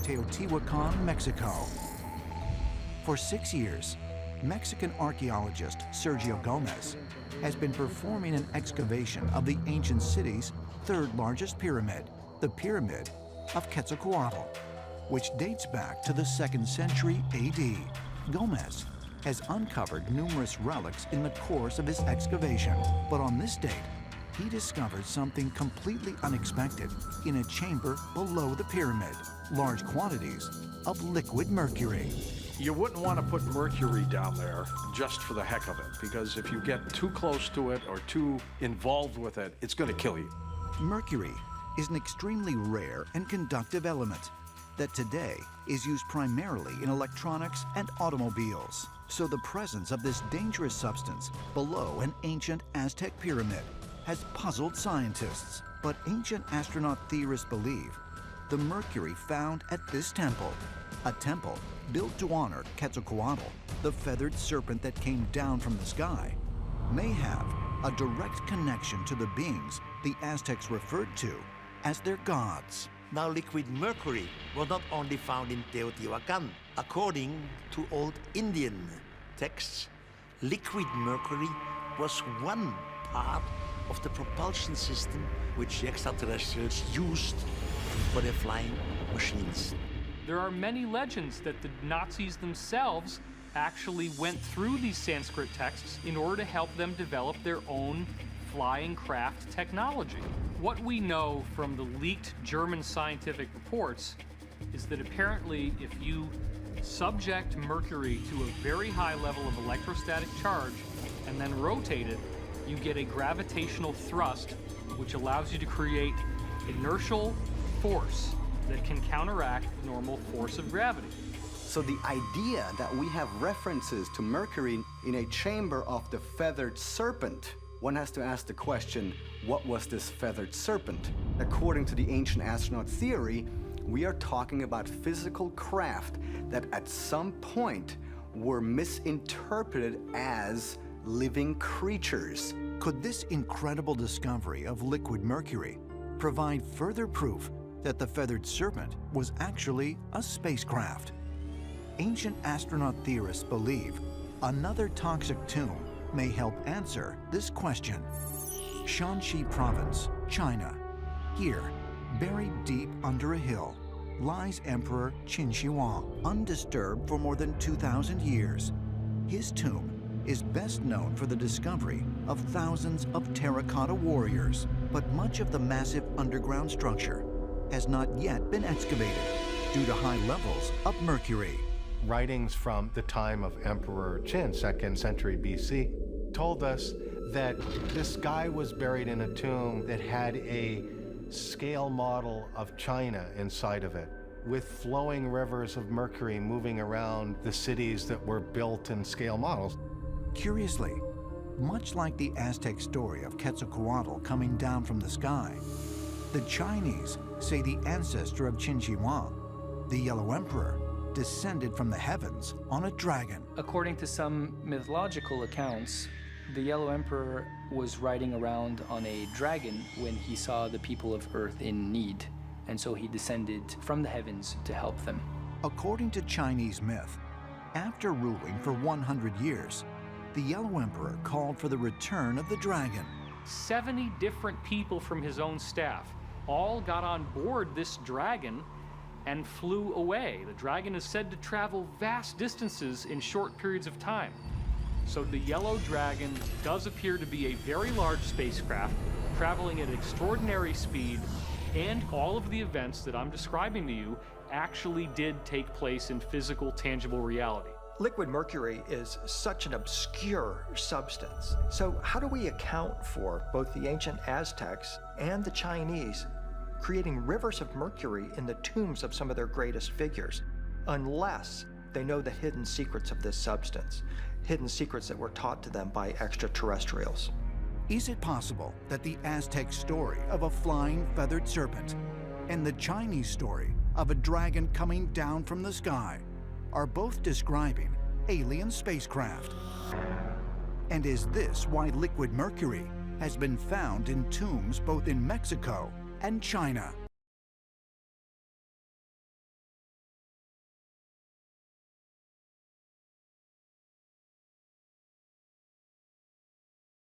Teotihuacan, Mexico. For 6 years, Mexican archaeologist Sergio Gomez has been performing an excavation of the ancient city's third largest pyramid, the Pyramid of Quetzalcoatl, which dates back to the 2nd century AD. Gomez has uncovered numerous relics in the course of his excavation, but on this date, he discovered something completely unexpected in a chamber below the pyramid, large quantities of liquid mercury. You wouldn't want to put mercury down there just for the heck of it, because if you get too close to it or too involved with it, it's going to kill you. Mercury is an extremely rare and conductive element that today is used primarily in electronics and automobiles. So the presence of this dangerous substance below an ancient Aztec pyramid has puzzled scientists. But ancient astronaut theorists believe the mercury found at this temple, a temple built to honor Quetzalcoatl, the feathered serpent that came down from the sky, may have a direct connection to the beings the Aztecs referred to as their gods. Now, liquid mercury was not only found in Teotihuacan. According to old Indian texts, liquid mercury was one part of the propulsion system which the extraterrestrials used for their flying machines. There are many legends that the Nazis themselves actually went through these Sanskrit texts in order to help them develop their own flying craft technology. What we know from the leaked German scientific reports is that apparently if you subject mercury to a very high level of electrostatic charge and then rotate it, you get a gravitational thrust which allows you to create inertial force that can counteract the normal force of gravity. So the idea that we have references to Mercury in a chamber of the feathered serpent, one has to ask the question, what was this feathered serpent? According to the ancient astronaut theory, we are talking about physical craft that at some point were misinterpreted as living creatures. Could this incredible discovery of liquid mercury provide further proof that the feathered serpent was actually a spacecraft? Ancient astronaut theorists believe another toxic tomb may help answer this question. Shanxi Province, China. Here, buried deep under a hill, lies Emperor Qin Shi Huang, undisturbed for more than 2,000 years. His tomb is best known for the discovery of thousands of terracotta warriors, but much of the massive underground structure has not yet been excavated due to high levels of mercury. Writings from the time of Emperor Qin, 2nd century BC, told us that this guy was buried in a tomb that had a scale model of China inside of it, with flowing rivers of mercury moving around the cities that were built in scale models. Curiously, much like the Aztec story of Quetzalcoatl coming down from the sky, the Chinese say the ancestor of Qin Shi Huang, the Yellow Emperor, descended from the heavens on a dragon. According to some mythological accounts, the Yellow Emperor was riding around on a dragon when he saw the people of Earth in need, and so he descended from the heavens to help them. According to Chinese myth, after ruling for 100 years, the Yellow Emperor called for the return of the dragon. 70 different people from his own staff all got on board this dragon and flew away. The dragon is said to travel vast distances in short periods of time. So the Yellow Dragon does appear to be a very large spacecraft traveling at extraordinary speed, and all of the events that I'm describing to you actually did take place in physical, tangible reality. Liquid mercury is such an obscure substance. So how do we account for both the ancient Aztecs and the Chinese creating rivers of mercury in the tombs of some of their greatest figures, unless they know the hidden secrets of this substance, hidden secrets that were taught to them by extraterrestrials? Is it possible that the Aztec story of a flying feathered serpent and the Chinese story of a dragon coming down from the sky are both describing alien spacecraft? And is this why liquid mercury has been found in tombs both in Mexico and China?